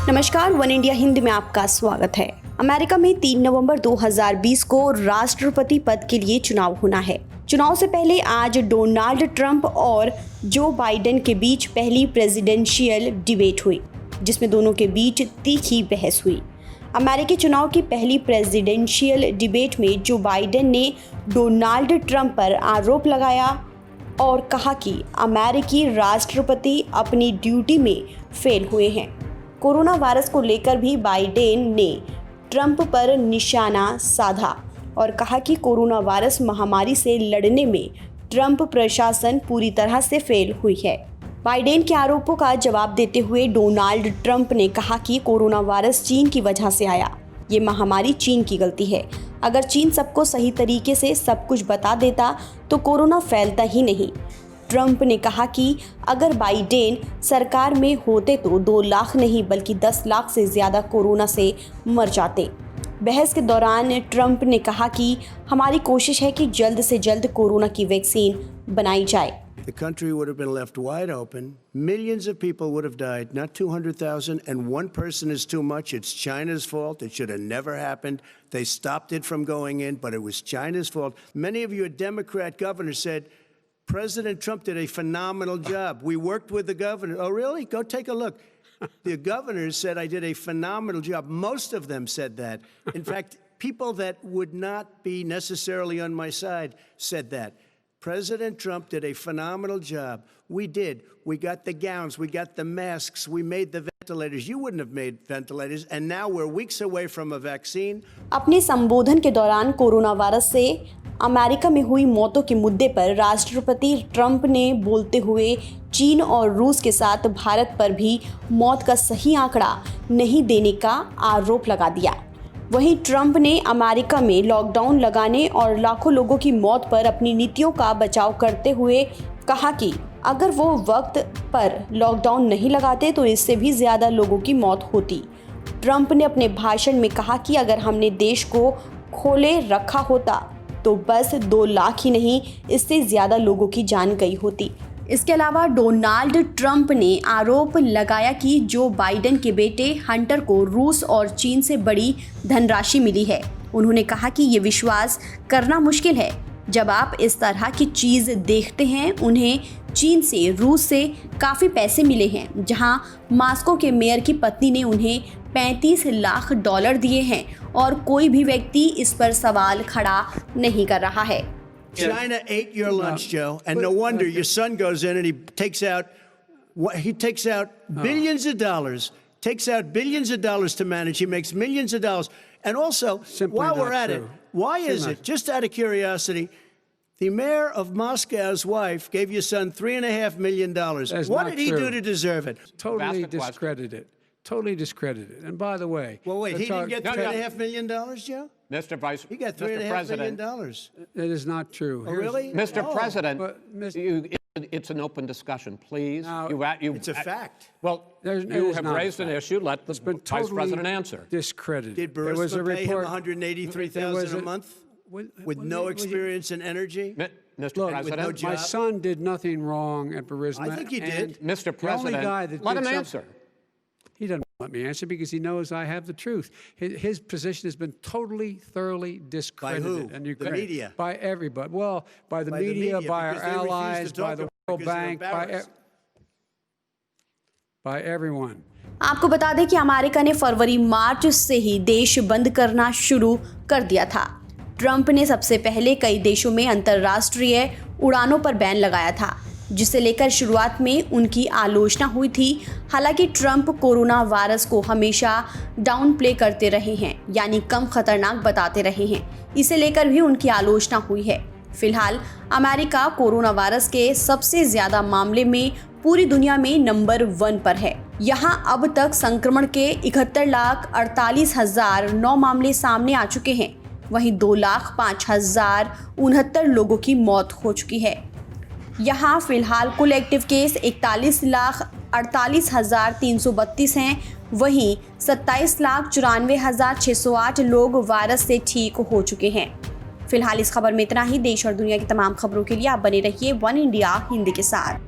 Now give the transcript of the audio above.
नमस्कार, one India Hindi में आपका स्वागत है। अमेरिका में 3 नवंबर 2020 को राष्ट्रपति पद के लिए चुनाव होना है। चुनाव से पहले आज डोनाल्ड ट्रंप और जो बाइडेन के बीच पहली प्रेसिडेंशियल डिबेट हुई, जिसमें दोनों के बीच तीखी बहस हुई। अमेरिकी चुनाव की पहली प्रेसिडेंशियल डिबेट में जो बाइडेन ने डोनाल्ड ट्रंप पर आरोप लगाया और कहा कि अमेरिकी राष्ट्रपति अपनी ड्यूटी में फेल हुए हैं। कोरोना वायरस को लेकर भी बाइडेन ने ट्रंप पर निशाना साधा और कहा कि कोरोना वायरस महामारी से लड़ने में ट्रंप प्रशासन पूरी तरह से फेल हुई है। बाइडेन के आरोपों का जवाब देते हुए डोनाल्ड ट्रंप ने कहा कि कोरोना वायरस चीन की वजह से आया। ये महामारी चीन की गलती है। अगर चीन सबको सही तरीके से सब कुछ बता देता तो कोरोना फैलता ही नहीं। ट्रंप ने कहा कि अगर बाइडेन सरकार में होते तो 2 लाख नहीं बल्कि 10 लाख से ज़्यादा कोरोना से मर जाते। बहस के दौरान ट्रंप ने कहा कि हमारी कोशिश है कि जल्द से जल्द कोरोना की वैक्सीन बनाई जाए। The country would have been left wide open. Millions of people would have died, not 200,000, and one person is too much. It's China's fault. It should have never happened. They stopped it from going in, but it was China's fault. Many of your Democrat governors said, President Trump did a phenomenal job. We worked with the governor. Oh, really? Go take a look. The governors said I did a phenomenal job. Most of them said that. In fact, people that would not be necessarily on my side said that. President Trump did a phenomenal job. We did. We got the gowns. We got the masks. We made the ventilators. You wouldn't have made ventilators. And now we're weeks away from a vaccine. अपने संबोधन के दौरान corona virus से America में हुई मौतों के मुद्दे पर राष्ट्रपति ट्रंप ने बोलते हुए चीन और रूस के साथ भारत पर भी मौत का सही आंकड़ा नहीं देने का आरोप लगा दिया। वहीं ट्रंप ने अमेरिका में लॉकडाउन लगाने और लाखों लोगों की मौत पर अपनी नीतियों का बचाव करते हुए कहा कि अगर वो वक्त पर लॉकडाउन नहीं लगाते तो इससे भी ज़्यादा लोगों की मौत होती। ट्रंप ने अपने भाषण में कहा कि अगर हमने देश को खोले रखा होता तो बस 2 लाख ही नहीं, इससे ज़्यादा लोगों की जान गई होती। इसके अलावा डोनाल्ड ट्रंप ने आरोप लगाया कि जो बाइडेन के बेटे हंटर को रूस और चीन से बड़ी धनराशि मिली है। उन्होंने कहा कि ये विश्वास करना मुश्किल है जब आप इस तरह की चीज़ देखते हैं। उन्हें चीन से, रूस से काफ़ी पैसे मिले हैं, जहां मॉस्को के मेयर की पत्नी ने उन्हें $35 लाख दिए हैं और कोई भी व्यक्ति इस पर सवाल खड़ा नहीं कर रहा है। China ate your lunch, Joe, and no wonder your son goes in and he takes out billions of dollars, to manage. He makes millions of dollars. And also, while we're at it, why is it, just out of curiosity, the mayor of Moscow's wife gave your son $3.5 million. What did he do to deserve it? Totally discredited. Totally discredited. And by the way, well, wait, he didn't get $3.5 million, Joe? Mr. Vice, he got $3.5 million. It is not true. Oh, really? Mr. President, it's an open discussion, please. Now, it's a fact. Well, you have raised an issue. Let the Vice President answer. Discredited. Did Burisma pay him $183,000 a month with no experience in energy? Mr. President, my son did nothing wrong at Burisma. I think he did. Mr. President, let him answer. He doesn't let me answer because he knows I have the truth. His position has been totally, thoroughly discredited. By who? And you the media? By everybody. Well, by the media, by our allies, by the World Bank, by everyone. आपको बता दें कि America ने फरवरी-मार्च से ही देश बंद करना शुरू कर दिया था। ट्रंप ने सबसे पहले कई देशों में अंतर्राष्ट्रीय उड़ानों पर बैन लगाया था, जिसे लेकर शुरुआत में उनकी आलोचना हुई थी। हालांकि ट्रंप कोरोना वायरस को हमेशा डाउन प्ले करते रहे हैं, यानी कम खतरनाक बताते रहे हैं। इसे लेकर भी उनकी आलोचना हुई है। फिलहाल अमेरिका कोरोना वायरस के सबसे ज़्यादा मामले में पूरी दुनिया में नंबर 1 पर है। यहाँ अब तक संक्रमण के 71,48,009 मामले सामने आ चुके हैं। वहीं 2,05,069 लोगों की मौत हो चुकी है। यहाँ फिलहाल कुल एक्टिव केस 41,48,332 हैं। वहीं 27,94,608 लोग वायरस से ठीक हो चुके हैं। फिलहाल इस खबर में इतना ही। देश और दुनिया की तमाम खबरों के लिए आप बने रहिए वन इंडिया हिंदी के साथ।